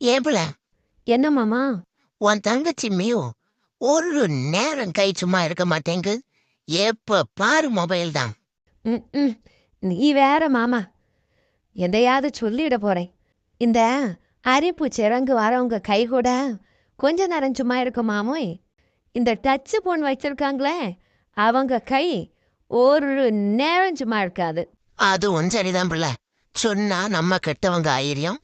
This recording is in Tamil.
ஏப்புல என்ன மாமா? உன் தங்கச்சி மியோ ஒரு நேரம் கை சும்மா இருக்க மாட்டேங்கு. எப்ப பாரு மொபைல் தான். ம் ம். நீ வேற மாமா, எதையாவது சொல்லிட போறேன். இந்த அரிப்பு சிறங்கு வரவங்க கை கூட கொஞ்ச நேரம் சும்மா இருக்குமாமோய். இந்த டச்சு போன் வச்சிருக்காங்களே, அவங்க கை ஒரு நேரம் சும்மா இருக்காது. அதுவும் சரிதான் பிள்ளை. சொன்னா நம்ம கெட்டவங்க ஆயிரியம்.